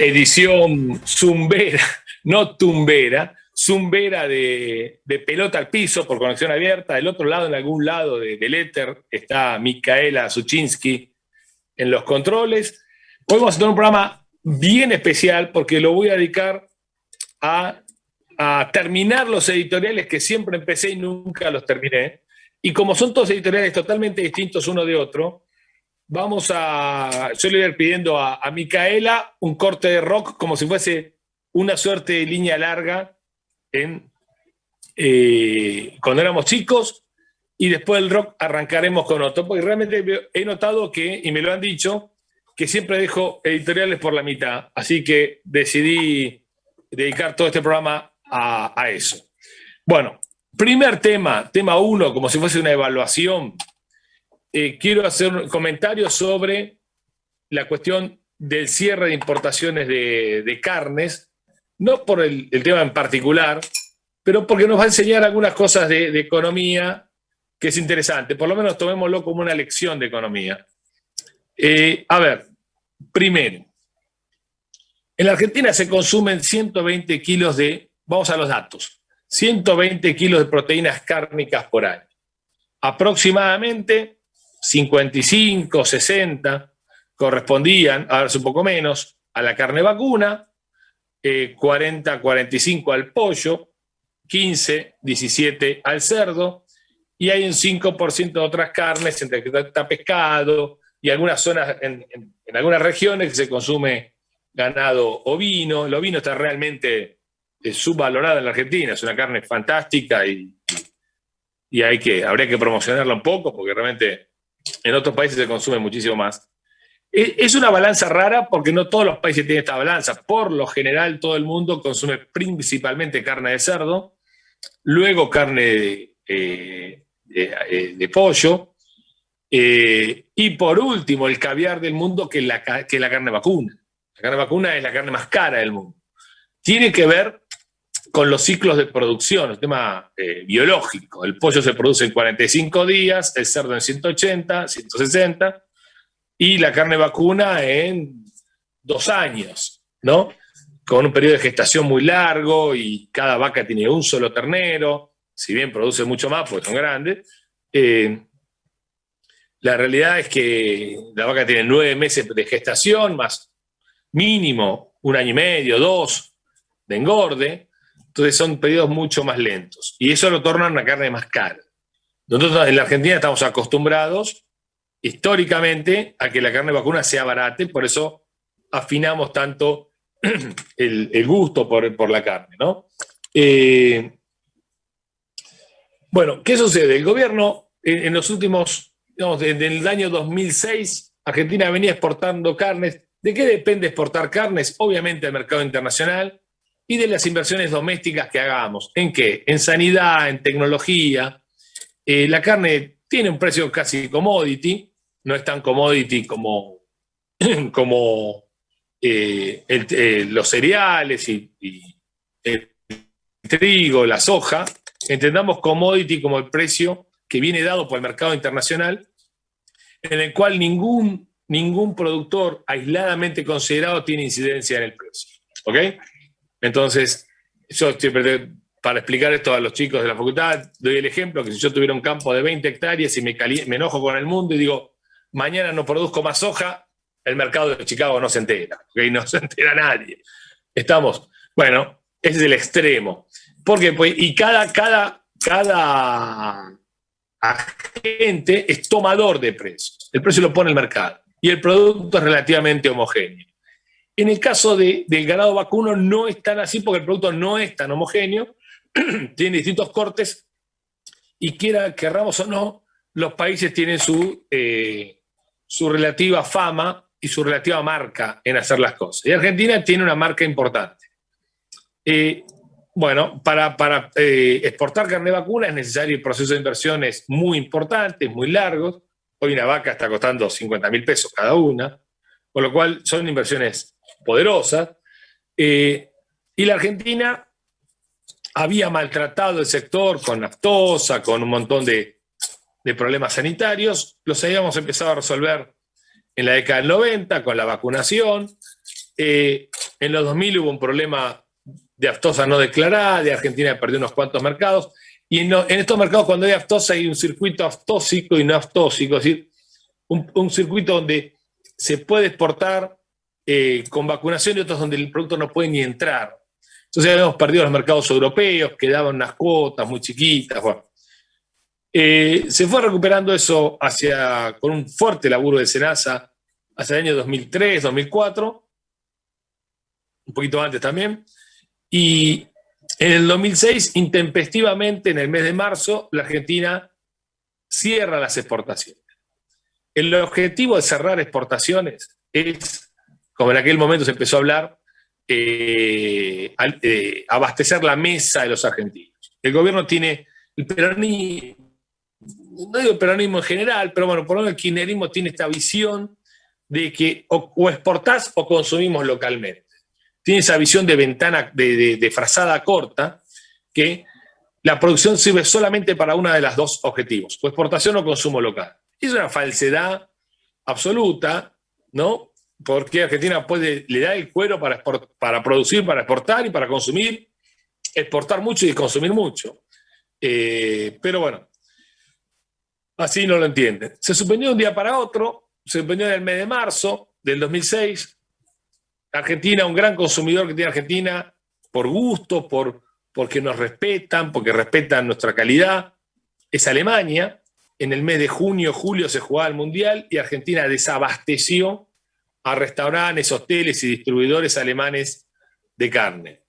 edición zumbera, no tumbera, zumbera de pelota al piso por conexión abierta. Del otro lado, en algún lado del éter, está Micaela Suchinsky en los controles. Hoy vamos a tener un programa bien especial porque lo voy a dedicar a terminar los editoriales que siempre empecé y nunca los terminé. Y como son todos editoriales totalmente distintos uno de otro, yo le voy a ir pidiendo a Micaela un corte de rock como si fuese una suerte de línea larga cuando éramos chicos, y después del rock arrancaremos con otro, porque realmente he notado que, y me lo han dicho, que siempre dejo editoriales por la mitad, así que decidí dedicar todo este programa a eso. Bueno, primer tema 1, como si fuese una evaluación. Quiero hacer un comentario sobre la cuestión del cierre de importaciones de carnes, no por el tema en particular, pero porque nos va a enseñar algunas cosas de economía que es interesante. Por lo menos tomémoslo como una lección de economía. A ver, primero, en la Argentina se consumen 120 kilos vamos a los datos, 120 kilos de proteínas cárnicas por año. Aproximadamente 55, 60 correspondían, ahora es un poco menos, a la carne vacuna, 40, 45 al pollo, 15, 17 al cerdo, y hay un 5% de otras carnes, entre que está pescado, y algunas zonas, en algunas regiones que se consume ganado ovino. El ovino está realmente subvalorado en la Argentina, es una carne fantástica y habría que promocionarla un poco, porque realmente en otros países se consume muchísimo más. Es una balanza rara porque no todos los países tienen esta balanza. Por lo general, todo el mundo consume principalmente carne de cerdo, luego carne de pollo, y por último, el caviar del mundo, que es la carne vacuna. La carne vacuna es la carne más cara del mundo. Tiene que ver con los ciclos de producción, el tema biológico. El pollo se produce en 45 días, el cerdo en 180, 160, y la carne vacuna en 2 años, ¿no? Con un periodo de gestación muy largo, y cada vaca tiene un solo ternero, si bien produce mucho más porque son grandes. La realidad es que la vaca tiene 9 meses de gestación, más mínimo 1 año y medio, 2 de engorde. Entonces son periodos mucho más lentos, y eso lo torna una carne más cara. Nosotros en la Argentina estamos acostumbrados históricamente a que la carne vacuna sea barata, por eso afinamos tanto el gusto por la carne, ¿no? Bueno, ¿qué sucede? El gobierno en los últimos, digamos, desde el año 2006, Argentina venía exportando carnes. ¿De qué depende exportar carnes? Obviamente del mercado internacional y de las inversiones domésticas que hagamos. ¿En qué? En sanidad, en tecnología. La carne tiene un precio casi commodity, no es tan commodity como los cereales y el trigo, la soja. Entendamos commodity como el precio que viene dado por el mercado internacional, en el cual ningún productor aisladamente considerado tiene incidencia en el precio. ¿Ok? Entonces, yo siempre, para explicar esto a los chicos de la facultad, doy el ejemplo que si yo tuviera un campo de 20 hectáreas y me enojo con el mundo y digo, mañana no produzco más soja, el mercado de Chicago no se entera, ¿okay? No se entera nadie. Bueno, ese es el extremo. Porque, pues, y cada agente es tomador de precios. El precio lo pone el mercado y el producto es relativamente homogéneo. En el caso del ganado vacuno no es tan así, porque el producto no es tan homogéneo, tiene distintos cortes, y querramos o no, los países tienen su relativa fama y su relativa marca en hacer las cosas. Y Argentina tiene una marca importante. Bueno, para exportar carne vacuna es necesario el proceso de inversiones muy importantes, muy largos. Hoy una vaca está costando 50.000 pesos cada una, con lo cual son inversiones poderosas. Y la Argentina había maltratado el sector con aftosa, con un montón de problemas sanitarios. Los habíamos empezado a resolver en la década del 90 con la vacunación. En los 2000 hubo un problema de aftosa no declarada, de Argentina perdió unos cuantos mercados, y en estos mercados cuando hay aftosa hay un circuito aftósico y no aftósico, es decir, un circuito donde se puede exportar con vacunación y otros donde el producto no puede ni entrar. Entonces habíamos perdido los mercados europeos, quedaban unas cuotas muy chiquitas. Bueno. Se fue recuperando eso con un fuerte laburo de SENASA hacia el año 2003, 2004, un poquito antes también, y en el 2006, intempestivamente, en el mes de marzo, la Argentina cierra las exportaciones. El objetivo de cerrar exportaciones es, como en aquel momento se empezó a hablar, abastecer la mesa de los argentinos. El gobierno tiene, el peronismo, no digo el peronismo en general, pero bueno, por lo menos el kirchnerismo tiene esta visión de que o exportás o consumimos localmente. Tiene esa visión de ventana, de frazada corta, que la producción sirve solamente para uno de los dos objetivos, o exportación o consumo local. Es una falsedad absoluta, ¿no? Porque Argentina le da el cuero para producir, para exportar y para consumir, exportar mucho y consumir mucho. Pero bueno, así no lo entienden. Se suspendió de un día para otro, se suspendió en el mes de marzo del 2006. Argentina, un gran consumidor que tiene Argentina, por gusto, porque nos respetan, porque respetan nuestra calidad, es Alemania. En el mes de junio, julio se jugaba el Mundial y Argentina desabasteció a restaurantes, hoteles y distribuidores alemanes de carne.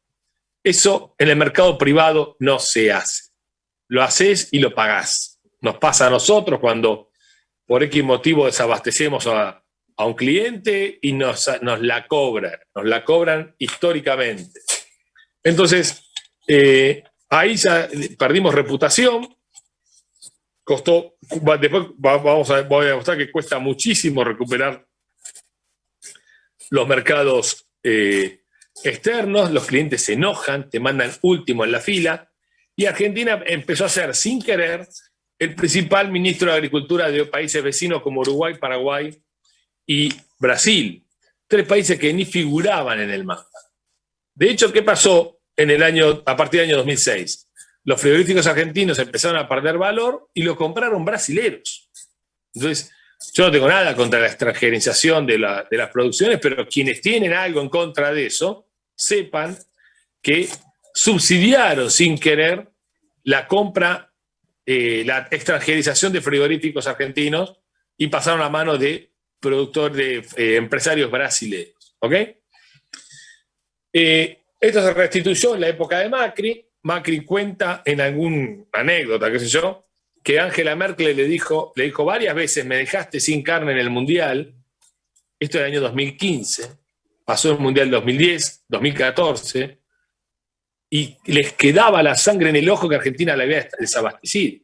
Eso en el mercado privado no se hace. Lo haces y lo pagás. Nos pasa a nosotros cuando por X motivo desabastecemos a un cliente y nos la cobran históricamente. Entonces, ahí ya perdimos reputación, costó, después voy a mostrar que cuesta muchísimo recuperar los mercados externos, los clientes se enojan, te mandan último en la fila, y Argentina empezó a ser, sin querer, el principal ministro de Agricultura de países vecinos como Uruguay, Paraguay y Brasil, 3 países que ni figuraban en el mapa. De hecho, ¿qué pasó a partir del año 2006? Los frigoríficos argentinos empezaron a perder valor y lo compraron brasileros. Entonces, yo no tengo nada contra la extranjerización de las producciones, pero quienes tienen algo en contra de eso, sepan que subsidiaron sin querer la compra, la extranjerización de frigoríficos argentinos y pasaron a mano de empresarios brasileños. ¿Ok? Esto se restituyó en la época de Macri. Macri cuenta en alguna anécdota, qué sé yo, que Angela Merkel le dijo varias veces: me dejaste sin carne en el Mundial. Esto es el año 2015, pasó el Mundial 2010, 2014, y les quedaba la sangre en el ojo que Argentina la había desabastecido.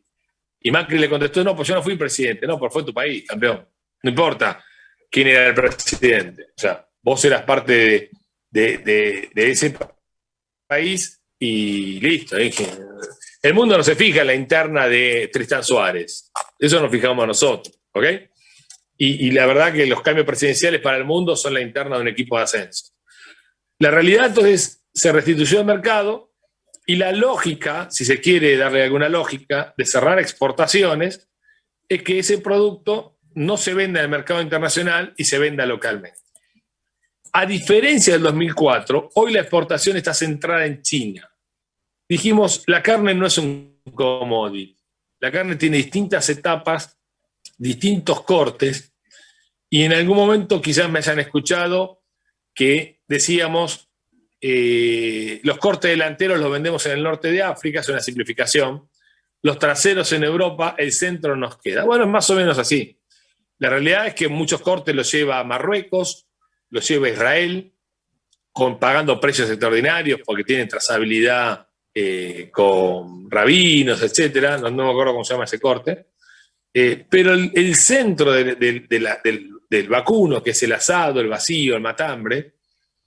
Y Macri le contestó: no, pues yo no fui presidente. No, pues fue tu país, campeón. No importa quién era el presidente. O sea, vos eras parte de ese país y listo. El mundo no se fija en la interna de Tristán Suárez. Eso nos fijamos nosotros, ¿ok? Y la verdad que los cambios presidenciales para el mundo son la interna de un equipo de ascenso. La realidad, entonces, se restituyó el mercado y la lógica, si se quiere darle alguna lógica, de cerrar exportaciones es que ese producto no se venda en el mercado internacional y se venda localmente. A diferencia del 2004, hoy la exportación está centrada en China. Dijimos, la carne no es un commodity. La carne tiene distintas etapas, distintos cortes, y en algún momento quizás me hayan escuchado que decíamos, los cortes delanteros los vendemos en el norte de África, es una simplificación, los traseros en Europa, el centro nos queda. Bueno, es más o menos así. La realidad es que muchos cortes los lleva Marruecos, los lleva Israel, pagando precios extraordinarios porque tienen trazabilidad con rabinos, etcétera. No me acuerdo cómo se llama ese corte. Pero el centro del vacuno, que es el asado, el vacío, el matambre,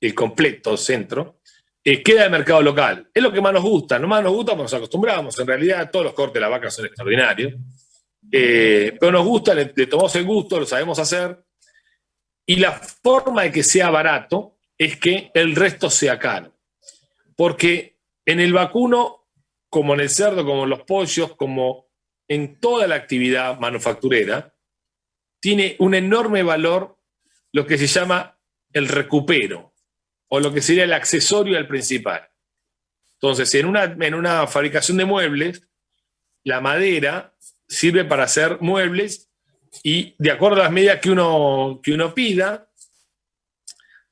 el completo centro, queda el mercado local. Es lo que más nos gusta. No más nos gusta porque nos acostumbramos. En realidad todos los cortes de la vaca son extraordinarios. Pero nos gusta, le tomamos el gusto, lo sabemos hacer. Y la forma de que sea barato es que el resto sea caro. Porque en el vacuno, como en el cerdo, como en los pollos, como en toda la actividad manufacturera, tiene un enorme valor lo que se llama el recupero, o lo que sería el accesorio al principal. Entonces, en una fabricación de muebles, la madera sirve para hacer muebles y, de acuerdo a las medidas que uno pida,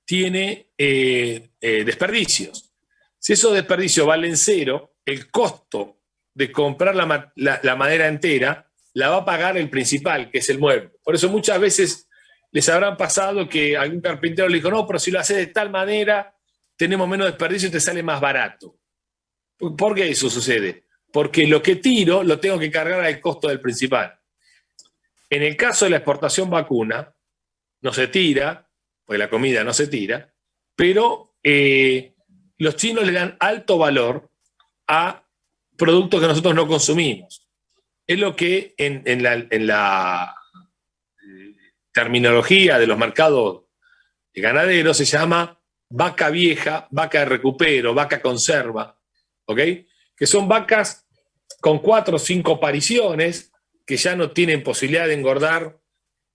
tiene desperdicios. Si esos desperdicios valen cero, el costo de comprar la madera entera la va a pagar el principal, que es el mueble. Por eso muchas veces les habrán pasado que algún carpintero le dijo, no, pero si lo haces de tal manera, tenemos menos desperdicio y te sale más barato. ¿Por qué eso sucede? Porque lo que tiro lo tengo que cargar al costo del principal. En el caso de la exportación vacuna, no se tira, porque la comida no se tira, pero los chinos le dan alto valor a productos que nosotros no consumimos. Es lo que en la terminología de los mercados ganaderos se llama vaca vieja, vaca de recupero, vaca conserva, ¿ok? Que son vacas con 4 o 5 pariciones que ya no tienen posibilidad de engordar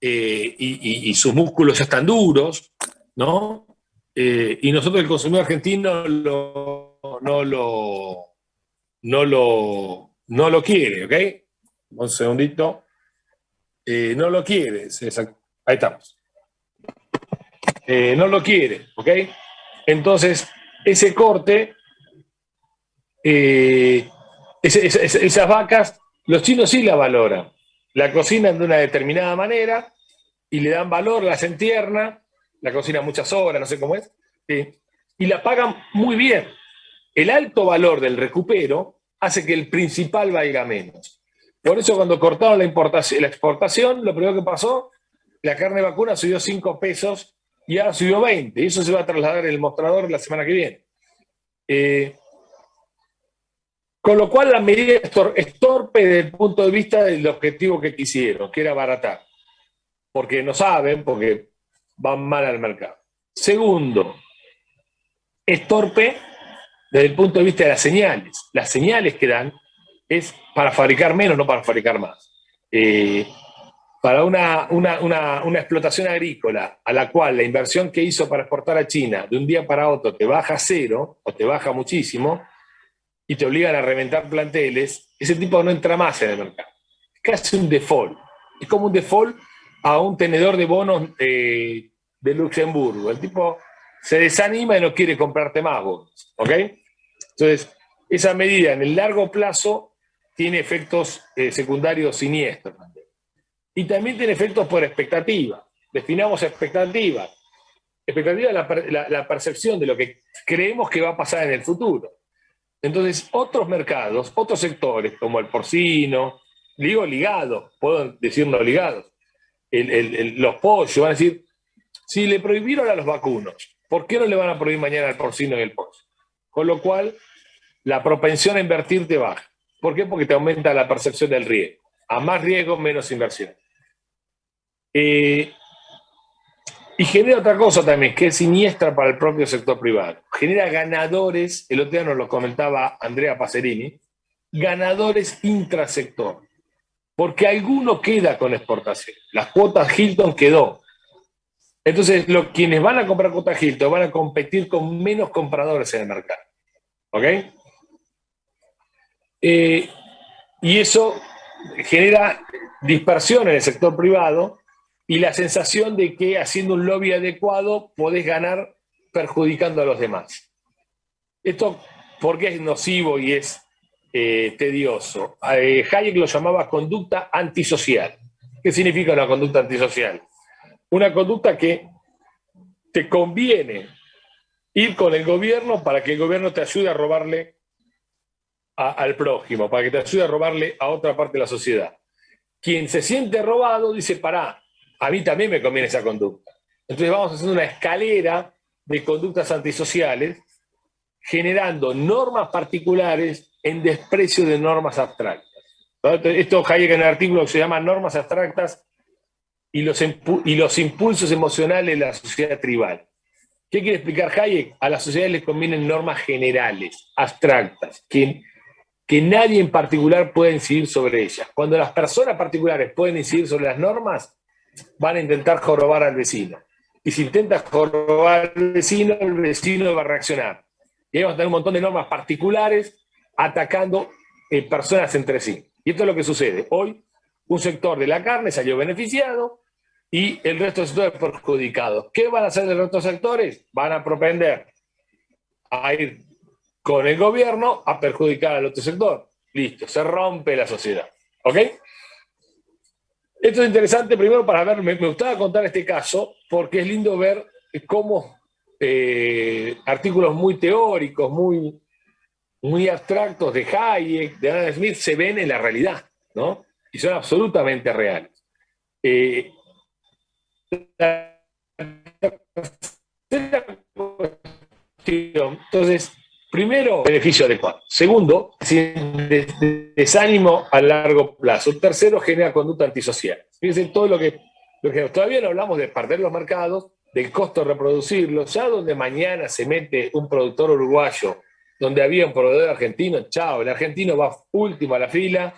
y sus músculos ya están duros, ¿no? Y nosotros, el consumidor argentino, no lo quiere, ¿ok? Un segundito. No lo quiere. Ahí estamos. No lo quiere, ¿ok? Entonces, ese corte, esas vacas, los chinos sí la valoran. La cocinan de una determinada manera y le dan valor, la hacen tierna, la cocinan muchas horas, no sé cómo es, y la pagan muy bien. El alto valor del recupero hace que el principal valga menos. Por eso cuando cortaron la exportación, lo primero que pasó, la carne vacuna subió 5 pesos y ahora subió 20. Y eso se va a trasladar en el mostrador la semana que viene. Con lo cual la medida es torpe desde el punto de vista del objetivo que quisieron, que era abaratar. Porque no saben, porque van mal al mercado. Segundo, es torpe desde el punto de vista de las señales. Las señales que dan es para fabricar menos, no para fabricar más. Para una explotación agrícola a la cual la inversión que hizo para exportar a China de un día para otro te baja a cero o te baja muchísimo y te obligan a reventar planteles, ese tipo no entra más en el mercado. Es casi un default. Es como un default a un tenedor de bonos de Luxemburgo. El tipo se desanima y no quiere comprarte más bonos. ¿Ok? Entonces, esa medida en el largo plazo tiene efectos secundarios siniestros. Y también tiene efectos por expectativa. Definamos expectativa. Expectativa es la percepción de lo que creemos que va a pasar en el futuro. Entonces, otros mercados, otros sectores, como el porcino, digo ligados, puedo decir no ligados, los pollos, van a decir, si le prohibieron a los vacunos, ¿por qué no le van a prohibir mañana al porcino y el pollo? Con lo cual, la propensión a invertir te baja. ¿Por qué? Porque te aumenta la percepción del riesgo. A más riesgo, menos inversión. Y genera otra cosa también, que es siniestra para el propio sector privado. Genera ganadores, el otro día nos lo comentaba Andrea Pacerini, ganadores intrasector. Porque alguno queda con exportación. Las cuotas Hilton quedó. Entonces, quienes van a comprar cuotas Hilton van a competir con menos compradores en el mercado. ¿Ok? Y eso genera dispersión en el sector privado y la sensación de que haciendo un lobby adecuado podés ganar perjudicando a los demás. Esto, ¿por qué es nocivo y es tedioso? Hayek lo llamaba conducta antisocial. ¿Qué significa una conducta antisocial? Una conducta que te conviene ir con el gobierno para que el gobierno te ayude a robarle al prójimo, para que te ayude a robarle a otra parte de la sociedad. Quien se siente robado dice, pará, a mí también me conviene esa conducta. Entonces vamos haciendo una escalera de conductas antisociales, generando normas particulares en desprecio de normas abstractas. Esto Hayek en el artículo se llama normas abstractas y los impulsos emocionales de la sociedad tribal, ¿Qué quiere explicar Hayek? A las sociedades les convienen normas generales, abstractas, que nadie en particular puede incidir sobre ellas. Cuando las personas particulares pueden incidir sobre las normas, van a intentar jorobar al vecino. Y si intenta jorobar al vecino, el vecino va a reaccionar. Y ahí vamos a tener un montón de normas particulares atacando personas entre sí. Y esto es lo que sucede. Hoy, un sector de la carne salió beneficiado y el resto de sectores perjudicados. ¿Qué van a hacer los otros sectores? Van a propender a ir con el gobierno a perjudicar al otro sector. Listo, se rompe la sociedad. ¿Ok? Esto es interesante, primero para ver, me gustaba contar este caso, porque es lindo ver cómo artículos muy teóricos, muy abstractos de Hayek, de Adam Smith, se ven en la realidad, ¿no? Y son absolutamente reales. Entonces, primero, beneficio adecuado. Segundo, desánimo a largo plazo. Tercero, genera conducta antisocial. Fíjense todo lo que todavía no hablamos de perder los mercados, del costo de reproducirlos, ya donde mañana se mete un productor uruguayo, donde había un proveedor argentino, chao, el argentino va último a la fila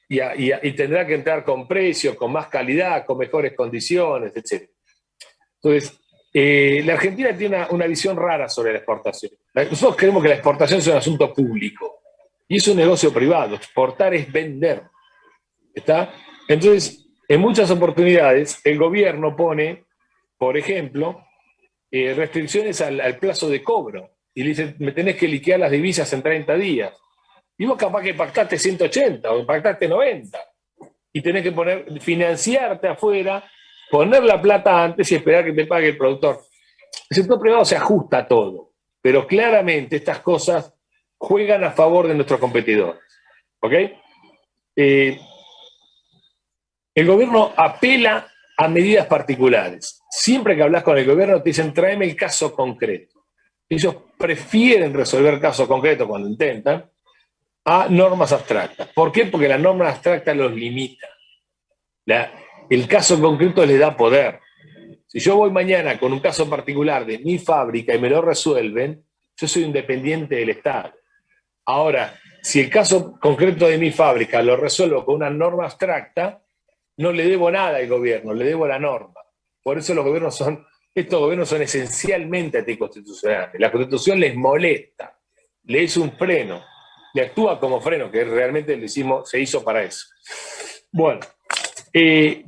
y tendrá que entrar con precios, con más calidad, con mejores condiciones, etc. Entonces, la Argentina tiene una visión rara sobre la exportación. Nosotros creemos que la exportación es un asunto público y es un negocio privado. Exportar es vender. ¿Está? Entonces, en muchas oportunidades, el gobierno pone, por ejemplo, restricciones al plazo de cobro. Y le dice, me tenés que liquidar las divisas en 30 días. Y vos capaz que pactaste 180 o pactaste 90. Y tenés que financiarte afuera, poner la plata antes y esperar que te pague el productor. El sector privado se ajusta a todo, pero claramente estas cosas juegan a favor de nuestros competidores. ¿Ok? El gobierno apela a medidas particulares. Siempre que hablas con el gobierno te dicen, tráeme el caso concreto. Ellos prefieren resolver casos concretos cuando intentan a normas abstractas. ¿Por qué? Porque la norma abstracta los limita. El caso concreto les da poder. Si yo voy mañana con un caso particular de mi fábrica y me lo resuelven, yo soy independiente del Estado. Ahora, si el caso concreto de mi fábrica lo resuelvo con una norma abstracta, no le debo nada al gobierno, le debo la norma. Por eso estos gobiernos son esencialmente anticonstitucionales. La Constitución les molesta, le es un freno, le actúa como freno, que realmente se hizo para eso. Bueno,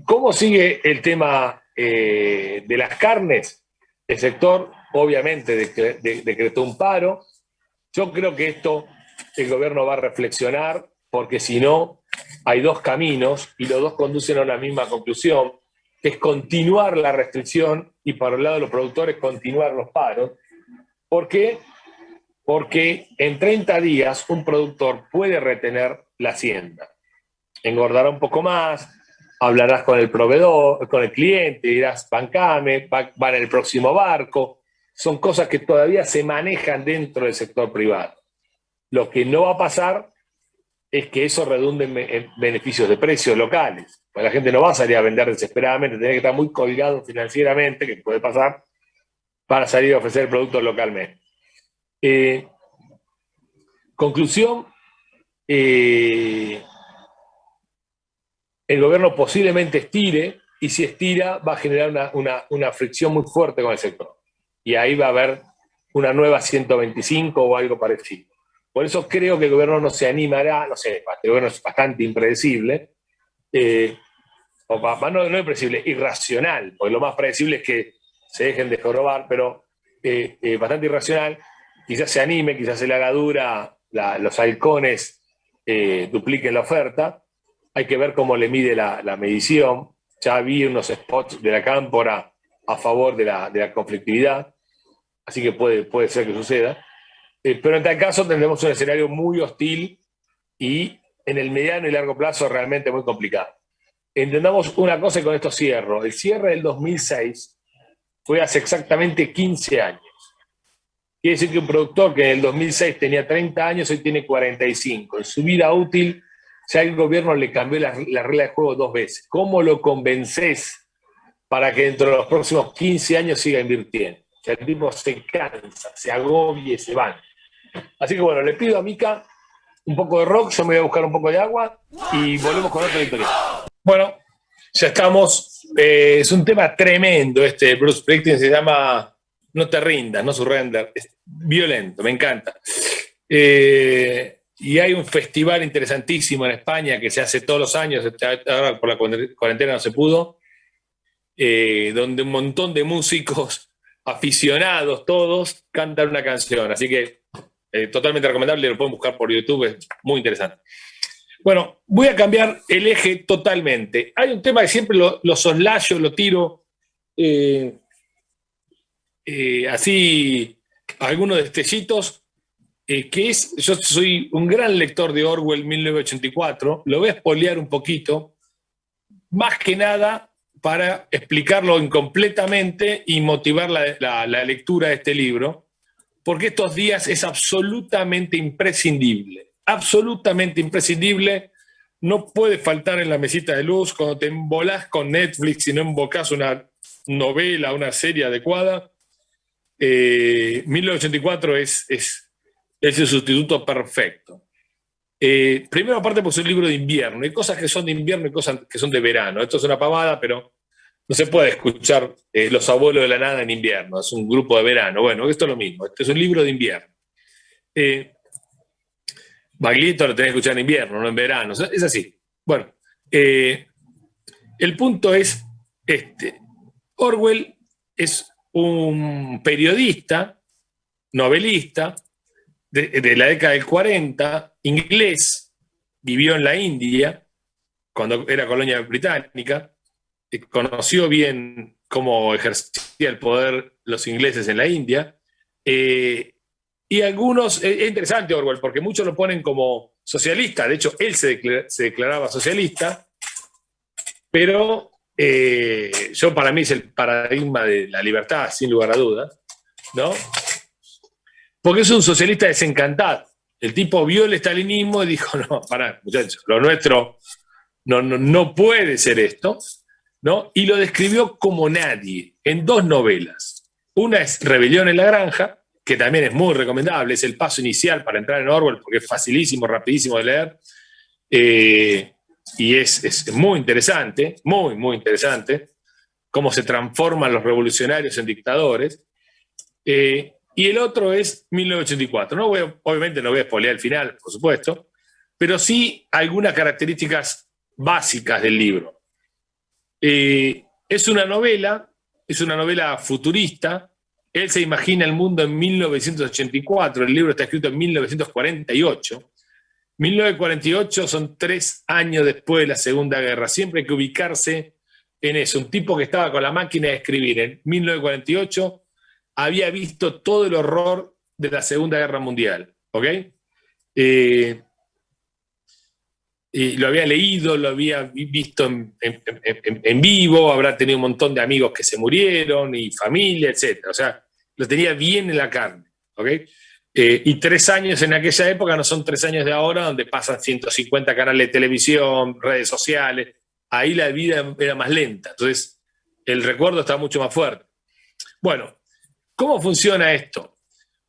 ¿cómo sigue el tema de las carnes? El sector, obviamente, decretó un paro. Yo creo que esto el gobierno va a reflexionar, porque si no, hay dos caminos y los dos conducen a una misma conclusión, que es continuar la restricción y, por el lado de los productores, continuar los paros. ¿Por qué? Porque en 30 días un productor puede retener la hacienda. Engordará un poco más, hablarás con el proveedor, con el cliente, dirás, bancame, va en el próximo barco. Son cosas que todavía se manejan dentro del sector privado. Lo que no va a pasar es que eso redunde en beneficios de precios locales. Pues la gente no va a salir a vender desesperadamente, tiene que estar muy colgado financieramente, que puede pasar, para salir a ofrecer el producto localmente. Conclusión, el gobierno posiblemente estire, y si estira va a generar una fricción muy fuerte con el sector. Y ahí va a haber una nueva 125 o algo parecido. Por eso creo que el gobierno no se animará, no sé, el gobierno es bastante impredecible, no impredecible, irracional, porque lo más predecible es que se dejen de jorobar, pero bastante irracional. Quizás se anime, quizás se le haga dura, los halcones dupliquen la oferta. Hay que ver cómo le mide la medición. Ya vi unos spots de la Cámpora a favor de la conflictividad, así que puede ser que suceda. Pero en tal caso tendremos un escenario muy hostil y en el mediano y largo plazo realmente muy complicado. Entendamos una cosa y con esto cierro. El cierre del 2006 fue hace exactamente 15 años. Quiere decir que un productor que en el 2006 tenía 30 años, hoy tiene 45. En su vida útil, ya el gobierno le cambió la regla de juego 2 veces. ¿Cómo lo convences para que dentro de los próximos 15 años siga invirtiendo? sea, el tipo se cansa, se agobia y se van. Así que bueno, le pido a Mika un poco de rock, yo me voy a buscar un poco de agua y volvemos con otra historia. Bueno, ya estamos. Es un tema tremendo este de Bruce Springsteen, se llama No te rindas, no surrender. Es violento, me encanta. Y hay un festival interesantísimo en España que se hace todos los años, ahora por la cuarentena no se pudo, donde un montón de músicos aficionados, todos, cantan una canción. Así que totalmente recomendable, lo pueden buscar por YouTube, es muy interesante. Bueno, voy a cambiar el eje totalmente. Hay un tema que siempre lo soslayo, lo tiro así, algunos destellitos, que es, yo soy un gran lector de Orwell 1984, lo voy a spoilear un poquito, más que nada para explicarlo incompletamente y motivar la lectura de este libro, porque estos días es absolutamente imprescindible, no puede faltar en la mesita de luz cuando te embolás con Netflix y no embocás una novela, una serie adecuada. 1984 es el sustituto perfecto. Primero, aparte, porque es un libro de invierno. Hay cosas que son de invierno y cosas que son de verano. Esto es una pavada, pero no se puede escuchar Los Abuelos de la Nada en invierno. Es un grupo de verano. Bueno, esto es lo mismo. Este es un libro de invierno. Baglietto lo tenés que escuchar en invierno, no en verano. Es así. Bueno, el punto es este. Orwell es un periodista, novelista, de la década del 40, inglés, vivió en la India, cuando era colonia británica, conoció bien cómo ejercía el poder los ingleses en la India, y algunos, es interesante Orwell, porque muchos lo ponen como socialista, de hecho él se declaraba socialista, pero para mí es el paradigma de la libertad, sin lugar a dudas, ¿no? Porque es un socialista desencantado. El tipo vio el estalinismo y dijo, no, pará, muchachos, lo nuestro no puede ser esto, ¿no? Y lo describió como nadie, en 2 novelas. Una es Rebelión en la Granja, que también es muy recomendable, es el paso inicial para entrar en Orwell, porque es facilísimo, rapidísimo de leer, y es muy interesante, muy interesante, cómo se transforman los revolucionarios en dictadores. Y el otro es 1984. Obviamente no voy a spoilear el final, por supuesto, pero sí algunas características básicas del libro. Es una novela futurista. Él se imagina el mundo en 1984, el libro está escrito en 1948. 1948 son 3 años después de la Segunda Guerra. Siempre hay que ubicarse en eso. Un tipo que estaba con la máquina de escribir en 1948 había visto todo el horror de la Segunda Guerra Mundial, ¿ok? Y lo había leído, lo había visto en vivo, habrá tenido un montón de amigos que se murieron y familia, etc. O sea, lo tenía bien en la carne, ¿ok? Y 3 años en aquella época no son 3 años de ahora, donde pasan 150 canales de televisión, redes sociales. Ahí la vida era más lenta, entonces el recuerdo está mucho más fuerte. Bueno, ¿cómo funciona esto?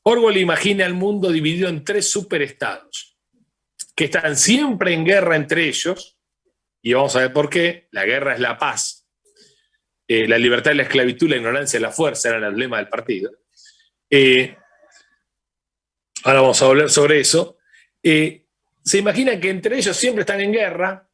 Orwell imagina el mundo dividido en 3 superestados, que están siempre en guerra entre ellos, y vamos a ver por qué. La guerra es la paz. La libertad y la esclavitud, la ignorancia y la fuerza eran el lema del partido. Ahora vamos a hablar sobre eso. Se imagina que entre ellos siempre están en guerra,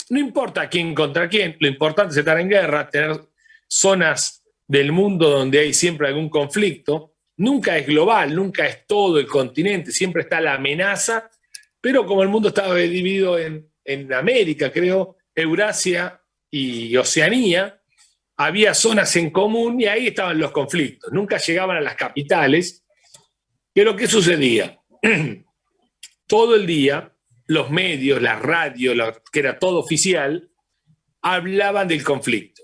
no importa quién contra quién, lo importante es estar en guerra, tener zonas del mundo donde hay siempre algún conflicto. Nunca es global, nunca es todo el continente, siempre está la amenaza, pero como el mundo estaba dividido en América, creo, Eurasia y Oceanía, había zonas en común y ahí estaban los conflictos. Nunca llegaban a las capitales. Pero ¿qué sucedía? Todo el día, los medios, la radio, que era todo oficial, hablaban del conflicto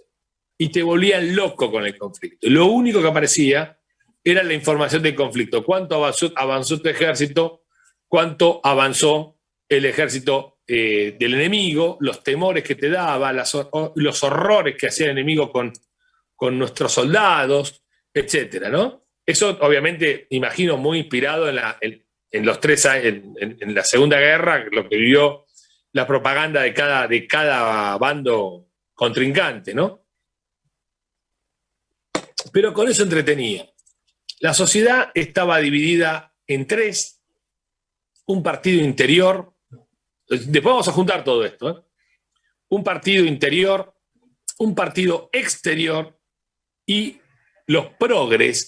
y te volvían loco con el conflicto. Lo único que aparecía era la información del conflicto. ¿Cuánto avanzó tu ejército? ¿Cuánto avanzó el ejército del enemigo? Los temores que te daba, los horrores que hacía el enemigo con nuestros soldados. etcétera, ¿no? Eso obviamente, imagino, muy inspirado en los 3 años, en la Segunda Guerra, lo que vivió la propaganda de cada bando contrincante, ¿no? Pero con eso entretenía. La sociedad estaba dividida en 3, un partido interior, después vamos a juntar todo esto, ¿eh? Un partido interior, un partido exterior y los progres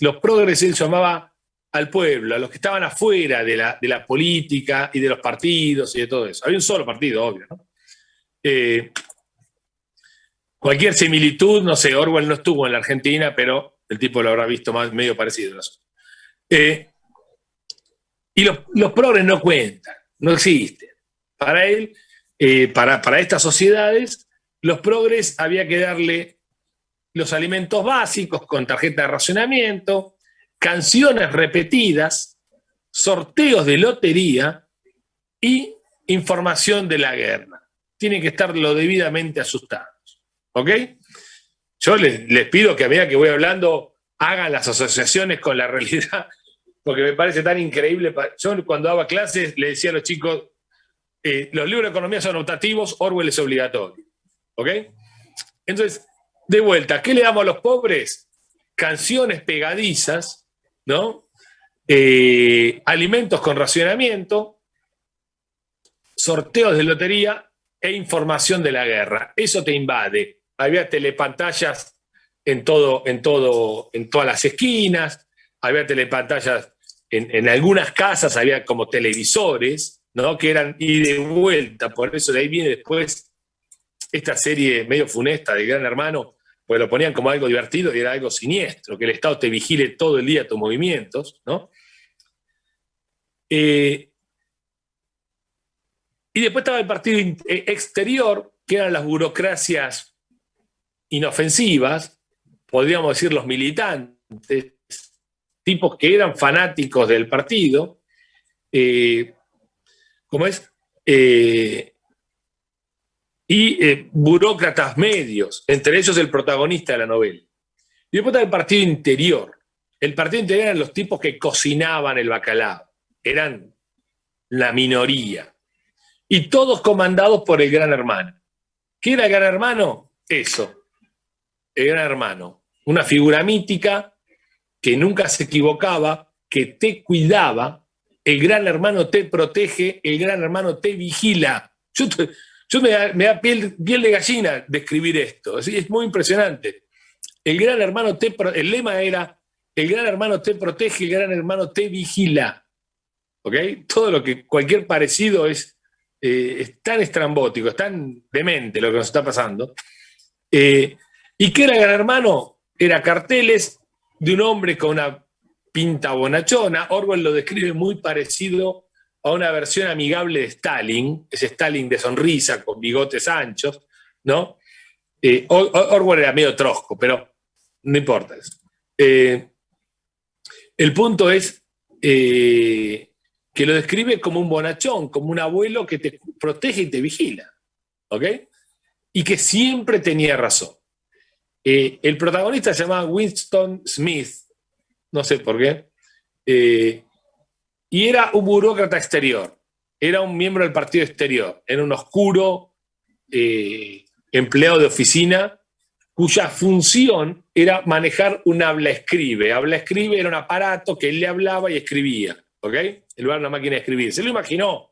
él llamaba al pueblo, a los que estaban afuera de la política y de los partidos y de todo eso. Había un solo partido, obvio, ¿no? Cualquier similitud, no sé, Orwell no estuvo en la Argentina, pero el tipo lo habrá visto más medio parecido. ¿No? Y los progres no cuentan, no existen. Para él, para estas sociedades, los progres había que darle los alimentos básicos con tarjeta de racionamiento, canciones repetidas, sorteos de lotería y información de la guerra. Tienen que estar lo debidamente asustados. ¿Ok? Yo les pido que a medida que voy hablando hagan las asociaciones con la realidad, porque me parece tan increíble. Yo cuando daba clases le decía a los chicos, los libros de economía son optativos, Orwell es obligatorio. ¿Ok? Entonces, de vuelta, ¿qué le damos a los pobres? Canciones pegadizas, ¿no? Alimentos con racionamiento, sorteos de lotería e información de la guerra. Eso te invade. Había telepantallas en todas las esquinas, había telepantallas en algunas casas, había como televisores, ¿no? Que eran ida y vuelta. Por eso de ahí viene después esta serie medio funesta de Gran Hermano, pues lo ponían como algo divertido y era algo siniestro, que el Estado te vigile todo el día tus movimientos, ¿no? Y después estaba el partido exterior, que eran las burocracias inofensivas, podríamos decir los militantes, tipos que eran fanáticos del partido, ¿cómo es? Y burócratas medios, entre ellos el protagonista de la novela. Y después está el partido interior. El partido interior eran los tipos que cocinaban el bacalao, eran la minoría. Y todos comandados por el Gran Hermano. ¿Qué era el Gran Hermano? Eso, el Gran Hermano. Una figura mítica que nunca se equivocaba, que te cuidaba, el Gran Hermano te protege, el Gran Hermano te vigila. Yo me da piel de gallina describir esto. Es muy impresionante. El Gran Hermano el lema era, el Gran Hermano te protege, el Gran Hermano te vigila. ¿Ok? Todo lo que, cualquier parecido es tan estrambótico, es tan demente lo que nos está pasando. ¿Y qué era Gran Hermano? Era carteles de un hombre con una pinta bonachona. Orwell lo describe muy parecido a una versión amigable de Stalin, ese Stalin de sonrisa, con bigotes anchos, ¿no? Orwell era medio trosco, pero no importa eso. El punto es que lo describe como un bonachón, como un abuelo que te protege y te vigila, ¿ok? Y que siempre tenía razón. El protagonista se llamaba Winston Smith, no sé por qué, y era un burócrata exterior, era un miembro del partido exterior, era un oscuro empleado de oficina cuya función era manejar un habla-escribe. Habla-escribe era un aparato que él le hablaba y escribía, ¿ok? En lugar de una máquina de escribir. Se lo imaginó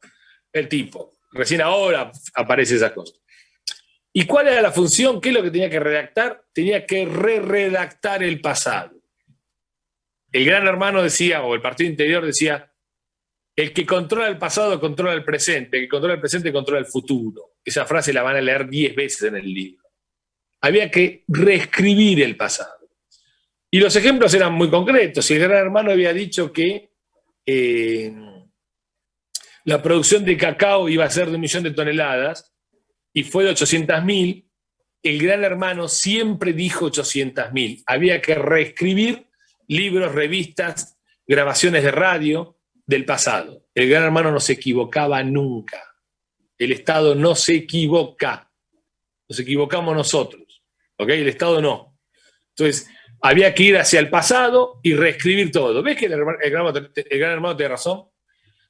el tipo. Recién ahora aparece esa cosa. ¿Y cuál era la función? ¿Qué es lo que tenía que redactar? Tenía que redactar el pasado. El Gran Hermano decía, o el Partido Interior decía, el que controla el pasado controla el presente, el que controla el presente controla el futuro. Esa frase la van a leer 10 veces en el libro. Había que reescribir el pasado. Y los ejemplos eran muy concretos. El Gran Hermano había dicho que la producción de cacao iba a ser de 1 millón de toneladas y fue de 800.000. El Gran Hermano siempre dijo 800.000. Había que reescribir libros, revistas, grabaciones de radio del pasado. El Gran Hermano no se equivocaba nunca. El Estado no se equivoca. Nos equivocamos nosotros. ¿Ok? El Estado no. Entonces, Había que ir hacia el pasado y reescribir todo. ¿Ves que el Gran Hermano tiene razón?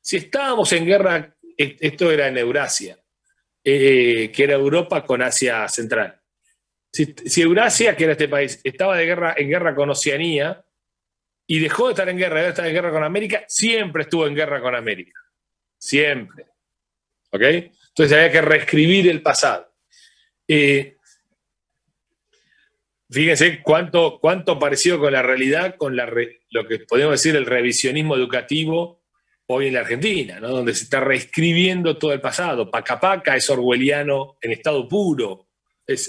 Si estábamos en guerra, esto era en Eurasia, que era Europa con Asia Central. Si Eurasia, que era este país, estaba en guerra con Oceanía y dejó de estar en guerra, ahora está en guerra con América, siempre estuvo en guerra con América. Siempre. ¿Ok? Entonces había que reescribir el pasado. Fíjense cuánto parecido con la realidad, con lo que podemos decir el revisionismo educativo hoy en la Argentina, ¿no? Donde se está reescribiendo todo el pasado. Paca Paca es orwelliano en estado puro. Es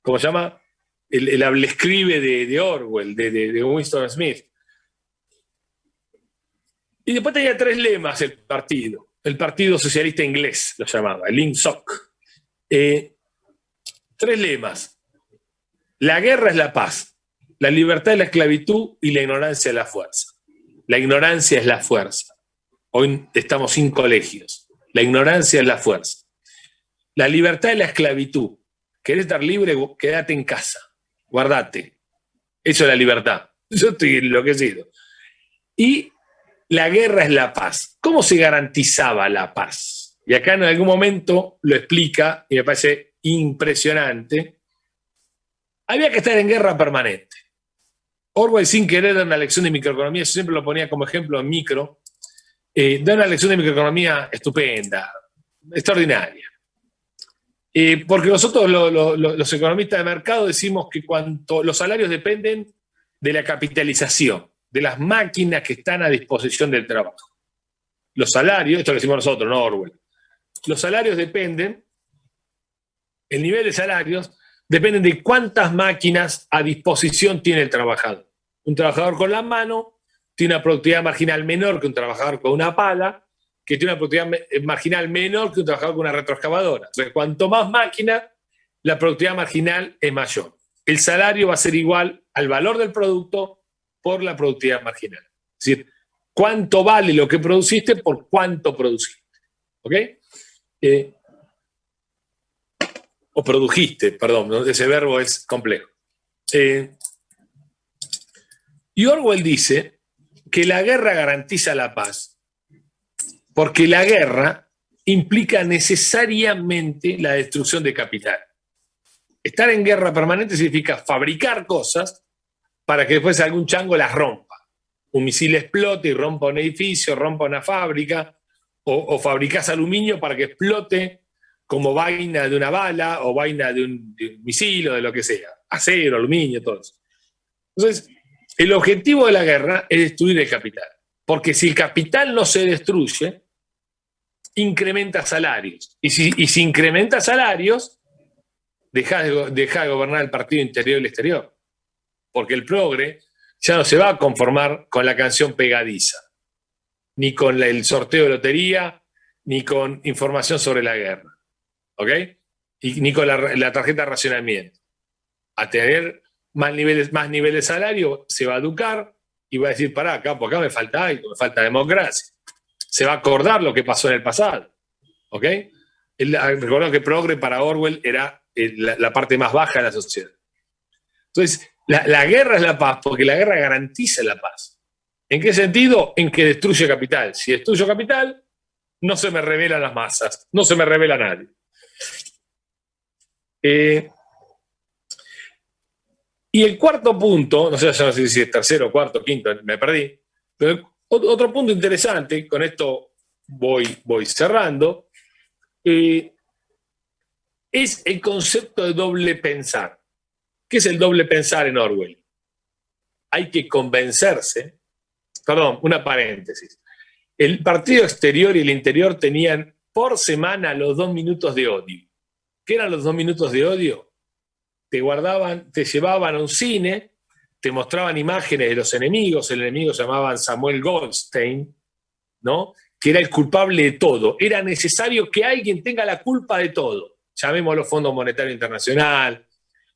¿cómo se llama? El hablescribe de Orwell, de Winston Smith. Y después tenía 3 lemas el Partido Socialista Inglés lo llamaba, el INSOC. 3 lemas. La guerra es la paz, la libertad es la esclavitud y la ignorancia es la fuerza. La ignorancia es la fuerza. Hoy estamos sin colegios. La ignorancia es la fuerza. La libertad es la esclavitud. ¿Querés estar libre? Quédate en casa. Guardate. Eso es la libertad. Yo estoy enloquecido. Y la guerra es la paz. ¿Cómo se garantizaba la paz? Y acá en algún momento lo explica y me parece impresionante. Había que estar en guerra permanente. Orwell, sin querer, da una lección de microeconomía, yo siempre lo ponía como ejemplo en micro, da una lección de microeconomía estupenda, extraordinaria. Porque nosotros, los economistas de mercado, decimos que los salarios dependen de la capitalización, de las máquinas que están a disposición del trabajo. Los salarios, esto lo decimos nosotros, no Orwell, los salarios dependen, el nivel de salarios dependen de cuántas máquinas a disposición tiene el trabajador. Un trabajador con la mano tiene una productividad marginal menor que un trabajador con una pala, que tiene una productividad marginal menor que un trabajador con una retroexcavadora. Entonces, cuanto más máquina, la productividad marginal es mayor. El salario va a ser igual al valor del producto por la productividad marginal. Es decir, cuánto vale lo que produciste por cuánto produciste. ¿Ok? O produjiste, perdón, ese verbo es complejo. Y Orwell dice que la guerra garantiza la paz porque la guerra implica necesariamente la destrucción de capital. Estar en guerra permanente significa fabricar cosas para que después algún chango las rompa. Un misil explote y rompa un edificio, rompa una fábrica, o fabricás aluminio para que explote como vaina de una bala o vaina de un misil o de lo que sea. Acero, aluminio, todo eso. Entonces, el objetivo de la guerra es destruir el capital. Porque si el capital no se destruye, incrementa salarios. Y si incrementa salarios, deja de gobernar el partido interior y el exterior. Porque el progre ya no se va a conformar con la canción pegadiza, ni con el sorteo de lotería, ni con información sobre la guerra. ¿Ok? Ni con la tarjeta de racionamiento. A tener más niveles de salario, se va a educar y va a decir, pará, acá me falta algo, me falta democracia. Se va a acordar lo que pasó en el pasado. ¿Ok? Recordemos que progre para Orwell era la parte más baja de la sociedad. Entonces, la guerra es la paz porque la guerra garantiza la paz. ¿En qué sentido? En que destruye capital. Si destruyo capital, no se me revelan las masas, no se me revela nadie. Y el cuarto punto, no sé si es tercero, cuarto, quinto, me perdí, pero otro punto interesante, con esto voy cerrando, es el concepto de doble pensar. ¿Qué es el doble pensar en Orwell? Hay que convencerse, perdón, una paréntesis. El partido exterior y el interior tenían por semana los 2 minutos de odio. ¿Qué eran los 2 minutos de odio? Te llevaban a un cine, te mostraban imágenes de los enemigos, el enemigo se llamaban Samuel Goldstein, ¿no? Que era el culpable de todo. Era necesario que alguien tenga la culpa de todo. Llamémoslo Fondo Monetario Internacional,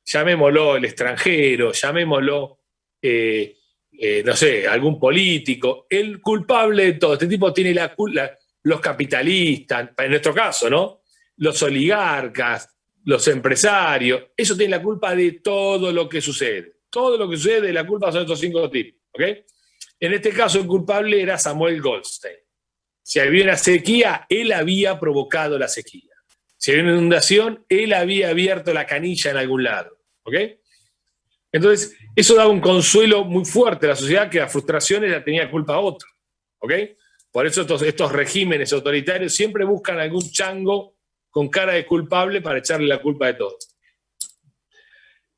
llamémoslo el extranjero, llamémoslo, no sé, algún político, el culpable de todo. Este tipo tiene la culpa, los capitalistas, en nuestro caso, ¿no? Los oligarcas, los empresarios, ellos tienen la culpa de todo lo que sucede. Todo lo que sucede, la culpa son estos 5 tipos. ¿Ok? En este caso, el culpable era Samuel Goldstein. Si había una sequía, él había provocado la sequía. Si había una inundación, él había abierto la canilla en algún lado. ¿Ok? Entonces, eso daba un consuelo muy fuerte a la sociedad, que las frustraciones la tenía culpa a otro. ¿Ok? Por eso estos regímenes autoritarios siempre buscan algún chango con cara de culpable para echarle la culpa de todo.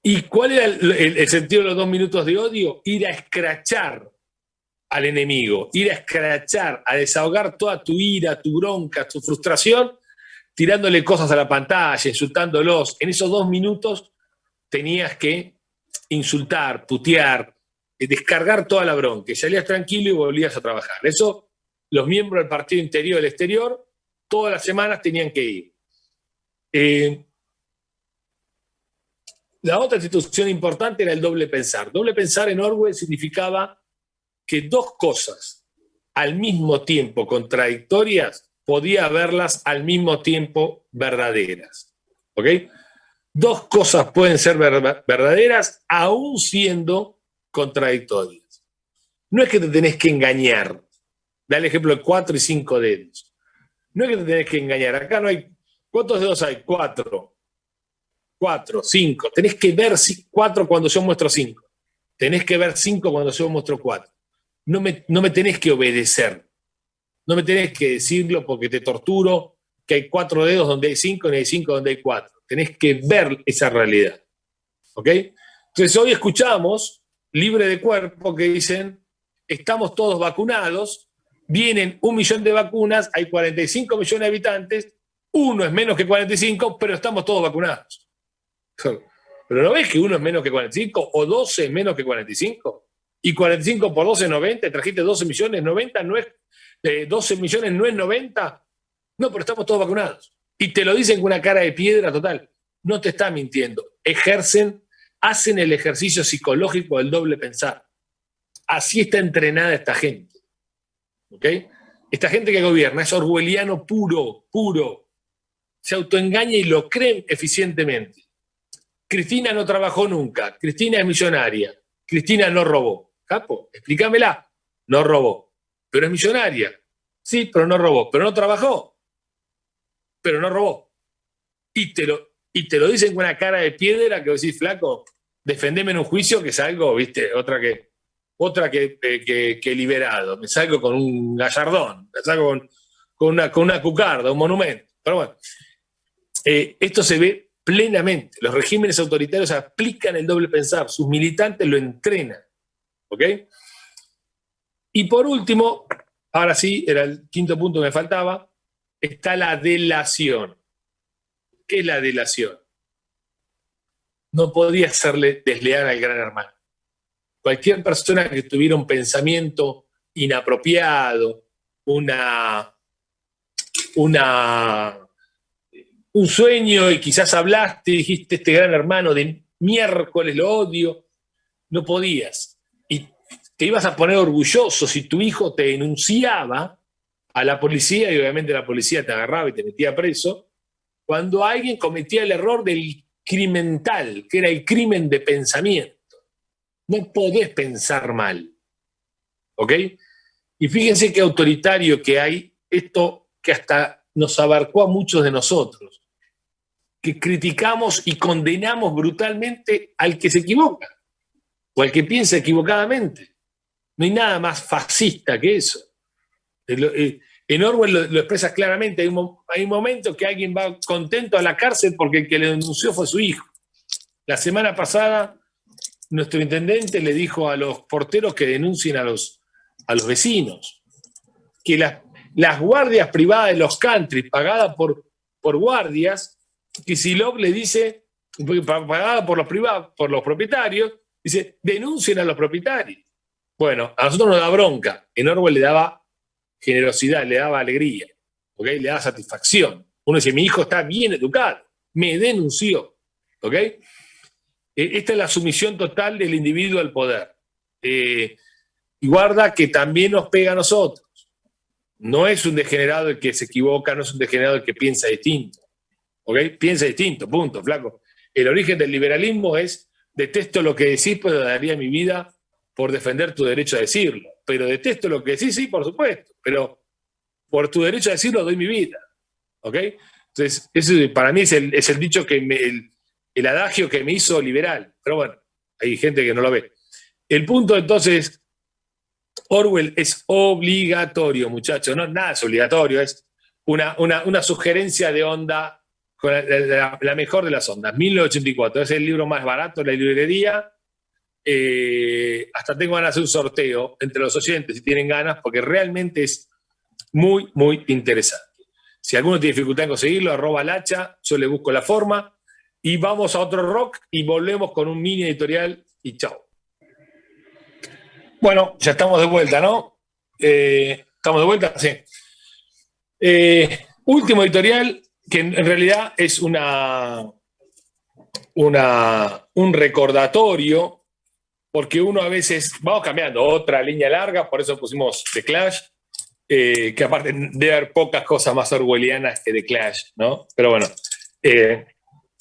¿Y cuál era el sentido de los 2 minutos de odio? Ir a escrachar al enemigo, ir a escrachar, a desahogar toda tu ira, tu bronca, tu frustración, tirándole cosas a la pantalla, insultándolos. En esos 2 minutos tenías que insultar, putear, descargar toda la bronca. Salías tranquilo y volvías a trabajar. Eso, los miembros del partido interior y del exterior, todas las semanas tenían que ir. La otra institución importante era el doble pensar. Doble pensar en Orwell significaba que 2 cosas al mismo tiempo contradictorias podía verlas al mismo tiempo verdaderas. ¿Ok? 2 cosas pueden ser verdaderas aún siendo contradictorias. No es que te tenés que engañar. Da el ejemplo de 4 y 5 dedos. No es que te tenés que engañar. Acá no hay... ¿Cuántos dedos hay? 4. 4, 5. Tenés que ver 4 cuando yo muestro 5. Tenés que ver 5 cuando yo muestro 4. No me tenés que obedecer. No me tenés que decirlo porque te torturo, que hay 4 dedos donde hay 5 y hay 5 donde hay 4. Tenés que ver esa realidad. ¿Ok? Entonces hoy escuchamos, libre de cuerpo, que dicen, estamos todos vacunados, vienen 1 millón de vacunas, hay 45 millones de habitantes, uno es menos que 45, pero estamos todos vacunados. Pero ¿no ves que uno es menos que 45 o 12 es menos que 45? Y 45 por 12 es 90, trajiste 12 millones, 90 no es, 12 millones no es 90. No, pero estamos todos vacunados. Y te lo dicen con una cara de piedra total. No te está mintiendo. Hacen el ejercicio psicológico del doble pensar. Así está entrenada esta gente. ¿Ok? Esta gente que gobierna es orwelliano puro, puro. Se autoengaña y lo creen eficientemente. Cristina no trabajó nunca. Cristina es millonaria. Cristina no robó. Capo, explícamela. No robó. Pero es millonaria. Sí, pero no robó. Pero no trabajó. Pero no robó. Y te lo dicen con una cara de piedra que vos decís, flaco, defendeme en un juicio que salgo, viste, otra que liberado. Me salgo con un gallardón. Me salgo con una cucarda, un monumento. Pero bueno, esto se ve plenamente. Los regímenes autoritarios aplican el doble pensar. Sus militantes lo entrenan. ¿Ok? Y por último, ahora sí, era el 5º punto que me faltaba, está la delación. ¿Qué es la delación? No podía serle desleal al gran hermano. Cualquier persona que tuviera un pensamiento inapropiado, un sueño y quizás hablaste y dijiste, este gran hermano de miércoles lo odio, no podías. Y te ibas a poner orgulloso si tu hijo te denunciaba a la policía, y obviamente la policía te agarraba y te metía preso, cuando alguien cometía el error del crimental, que era el crimen de pensamiento. No podés pensar mal. ¿Ok? Y fíjense qué autoritario que hay, esto que hasta nos abarcó a muchos de nosotros, que criticamos y condenamos brutalmente al que se equivoca, o al que piensa equivocadamente. No hay nada más fascista que eso. En Orwell lo expresa claramente. Hay un momento que alguien va contento a la cárcel porque el que le denunció fue su hijo. La semana pasada, nuestro intendente le dijo a los porteros que denuncien a los vecinos, que las guardias privadas de los country, pagadas por guardias, Kicillof le dice, pagada por los propietarios, dice, denuncien a los propietarios. Bueno, a nosotros nos da bronca. En Orwell le daba generosidad, le daba alegría, ¿okay? Le daba satisfacción. Uno dice, mi hijo está bien educado, me denunció. ¿Ok? Esta es la sumisión total del individuo al poder. Y guarda que también nos pega a nosotros. No es un degenerado el que se equivoca, no es un degenerado el que piensa distinto. ¿ok? Piensa distinto, punto, flaco. El origen del liberalismo es, detesto lo que decís, pero daría mi vida por defender tu derecho a decirlo. Pero detesto lo que decís, sí, por supuesto, pero por tu derecho a decirlo doy mi vida, ¿ok? Entonces, eso para mí es el dicho el adagio que me hizo liberal. Pero bueno, hay gente que no lo ve. El punto entonces, Orwell es obligatorio, muchachos, no nada es obligatorio, es una sugerencia de onda con la mejor de las ondas. 1984, es el libro más barato de la librería. Hasta tengo ganas de hacer un sorteo entre los oyentes si tienen ganas, porque realmente es muy, muy interesante. Si alguno tiene dificultad en conseguirlo, @lacha, yo le busco la forma. Y vamos a otro rock y volvemos con un mini editorial y chao. Bueno, ya estamos de vuelta, ¿no? ¿Estamos de vuelta? Sí. Último editorial, que en realidad es un recordatorio, porque uno a veces, vamos cambiando, otra línea larga, por eso pusimos The Clash, que aparte debe haber pocas cosas más orwellianas que The Clash, ¿no? Pero bueno,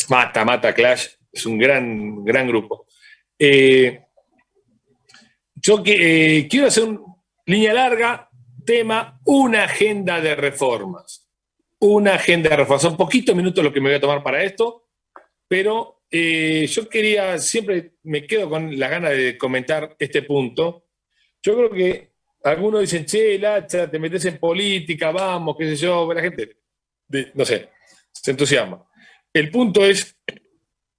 mata Clash, es un gran grupo. Yo quiero hacer una línea larga, tema, una agenda de reformas. Una agenda de reformas. Son poquitos minutos lo que me voy a tomar para esto, pero yo quería, siempre me quedo con la gana de comentar este punto. Yo creo que algunos dicen, che, Lacha, te metes en política, vamos, qué sé yo, la gente, no sé, se entusiasma. El punto es,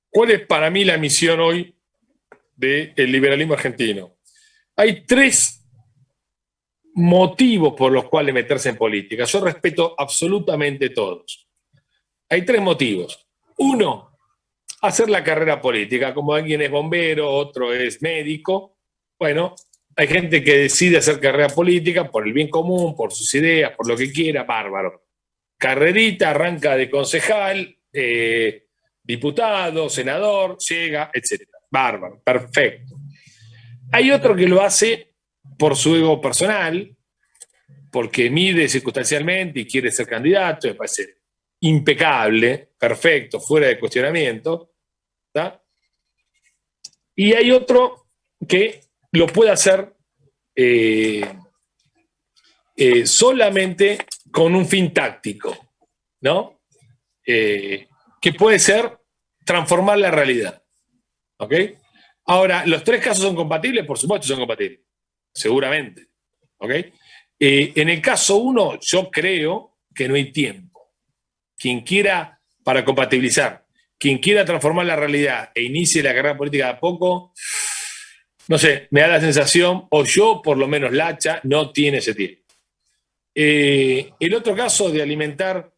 ¿cuál es para mí la misión hoy del liberalismo argentino? Hay 3 motivos por los cuales meterse en política. Yo respeto absolutamente todos. Hay 3 motivos. 1, hacer la carrera política. Como alguien es bombero, otro es médico. Bueno, hay gente que decide hacer carrera política por el bien común, por sus ideas, por lo que quiera, bárbaro. Carrerita, arranca de concejal, diputado, senador, llega, etc. Bárbaro, perfecto. Hay otro que lo hace por su ego personal, porque mide circunstancialmente y quiere ser candidato, me parece impecable, perfecto, fuera de cuestionamiento. ¿Tá? Y hay otro que lo puede hacer solamente con un fin táctico, ¿no? Que puede ser transformar la realidad. ¿Ok? Ahora, ¿los 3 casos son compatibles? Por supuesto son compatibles, seguramente. ¿Ok? En el caso 1, yo creo que no hay tiempo. Quien quiera, para compatibilizar, quien quiera transformar la realidad e inicie la carrera política de a poco, no sé, me da la sensación, o yo, por lo menos Lacha, no tiene ese tiempo. El otro caso de alimentar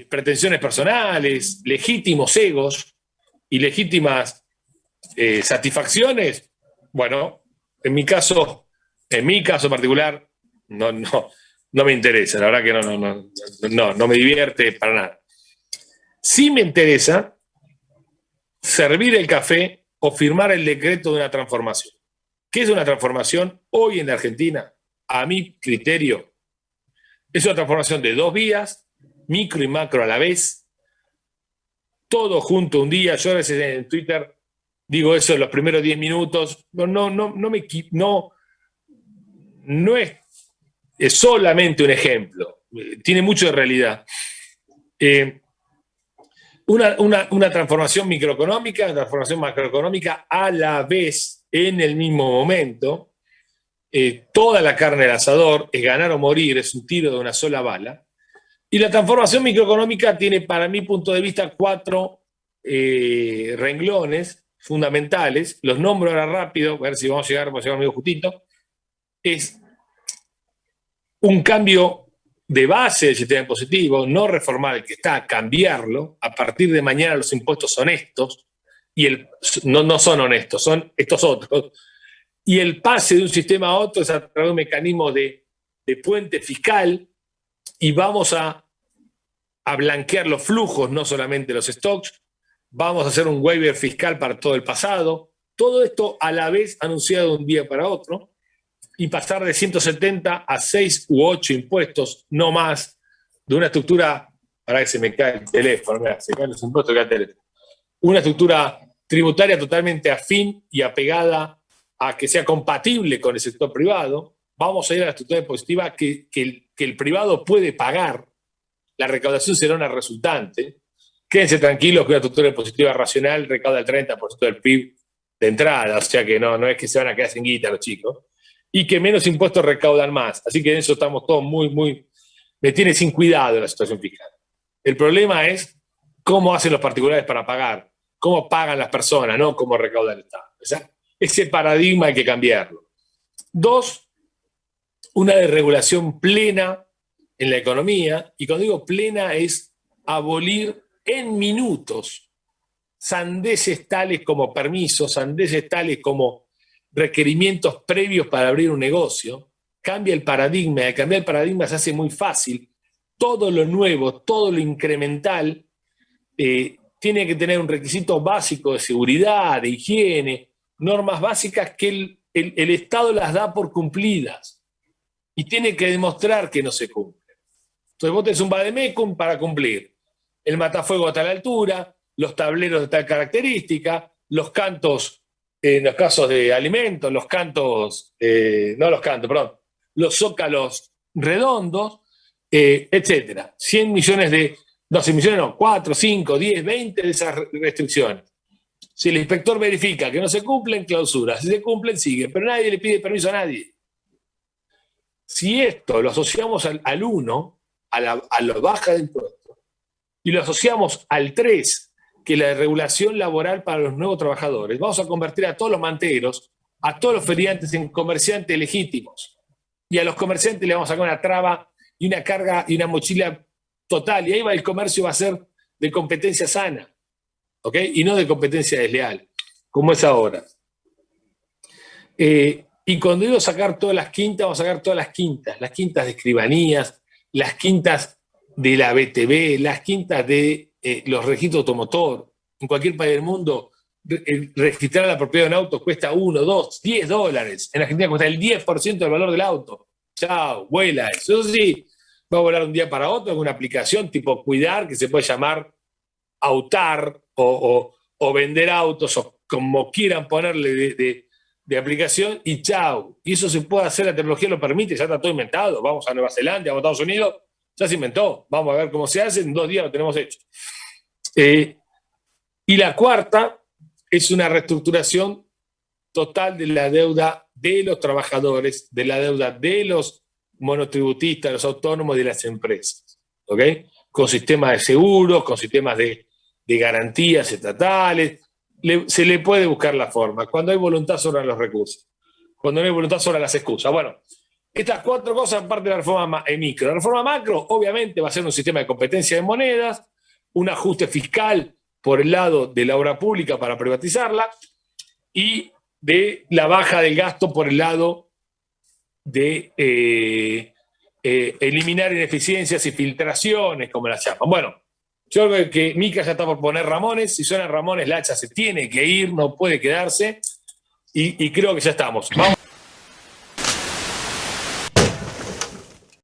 pretensiones personales, legítimos egos y legítimas satisfacciones, bueno, en mi caso particular, no me interesa, la verdad que no me divierte para nada. Sí me interesa servir el café o firmar el decreto de una transformación. ¿Qué es una transformación hoy en la Argentina? A mi criterio, es una transformación de 2 vías, micro y macro a la vez, todo junto un día. Yo a veces en Twitter digo eso en los primeros 10 minutos, no es solamente un ejemplo, tiene mucho de realidad. Una transformación microeconómica, una transformación macroeconómica a la vez, en el mismo momento. Toda la carne al asador, es ganar o morir, es un tiro de una sola bala. Y la transformación microeconómica tiene, para mi punto de vista, 4 renglones fundamentales. Los nombro ahora rápido, a ver si vamos a llegar medio justito. Es un cambio de base del sistema impositivo, no reformar el que está, cambiarlo. A partir de mañana los impuestos son estos, y no son honestos, son estos otros. Y el pase de un sistema a otro es a través de un mecanismo de puente fiscal, y vamos a blanquear los flujos, no solamente los stocks. Vamos a hacer un waiver fiscal para todo el pasado. Todo esto a la vez anunciado de un día para otro, y pasar de 170 a 6 u 8 impuestos, no más, de una estructura para que se me cae el teléfono, mirá, se caen los impuestos, cae el teléfono. Una estructura tributaria totalmente afín y apegada a que sea compatible con el sector privado. Vamos a ir a la estructura impositiva que el privado puede pagar. La recaudación será una resultante. Quédense tranquilos que una estructura impositiva racional recauda el 30% del PIB de entrada, o sea que no es que se van a quedar sin guita los chicos, y que menos impuestos recaudan más. Así que en eso estamos todos me tiene sin cuidado la situación fiscal. El problema es cómo hacen los particulares para pagar, cómo pagan las personas, no cómo recauda el Estado. O sea, ese paradigma hay que cambiarlo. 2, una desregulación plena en la economía, y cuando digo plena es abolir en minutos sandeces tales como permisos, sandeces tales como requerimientos previos para abrir un negocio. Cambia el paradigma, y al cambiar el paradigma se hace muy fácil. Todo lo nuevo, todo lo incremental tiene que tener un requisito básico de seguridad, de higiene, normas básicas que el Estado las da por cumplidas y tiene que demostrar que no se cumplen. Entonces vos tenés un vademecum para cumplir. El matafuego a tal altura, los tableros de tal característica, los cantos en los casos de alimentos, los zócalos redondos, etcétera. 100 millones de, no, 100 millones no, 4, 5, 10, 20 de esas restricciones. Si el inspector verifica que no se cumplen, clausura. Si se cumplen, sigue. Pero nadie le pide permiso a nadie. Si esto lo asociamos al 1, a la baja de impuestos, y lo asociamos al 3, que es la regulación laboral para los nuevos trabajadores, vamos a convertir a todos los manteros, a todos los feriantes en comerciantes legítimos. Y a los comerciantes le vamos a sacar una traba y una carga y una mochila total. Y ahí el comercio va a ser de competencia sana, ¿ok? Y no de competencia desleal, como es ahora. Y cuando digo sacar todas las quintas, vamos a sacar todas las quintas de escribanías, las quintas de la BTV, las quintas de los registros automotor. En cualquier país del mundo, registrar la propiedad de un auto cuesta 1, 2, 10 dólares. En Argentina cuesta el 10% del valor del auto. Chao, vuela eso. Eso sí, va a volar un día para otro con una aplicación tipo Cuidar, que se puede llamar Autar o vender autos, o como quieran ponerle de aplicación, y chao. Y eso se puede hacer, la tecnología lo permite, ya está todo inventado. Vamos a Nueva Zelanda, vamos a Estados Unidos, ya se inventó. Vamos a ver cómo se hace, en 2 días lo tenemos hecho. Y la cuarta es una reestructuración total de la deuda de los trabajadores, de la deuda de los monotributistas, los autónomos y de las empresas, ¿ok? Con sistemas de seguros, con sistemas de garantías estatales. Se le puede buscar la forma. Cuando hay voluntad sobran los recursos. Cuando no hay voluntad sobran las excusas. Bueno, estas 4 cosas parte de la reforma micro. La reforma macro, obviamente, va a ser un sistema de competencia de monedas, un ajuste fiscal por el lado de la obra pública para privatizarla y de la baja del gasto por el lado de eliminar ineficiencias y filtraciones, como las llaman. Bueno, yo creo que Mica ya está por poner Ramones. Si suena Ramones, Lacha se tiene que ir, no puede quedarse. Y creo que ya estamos. Vamos.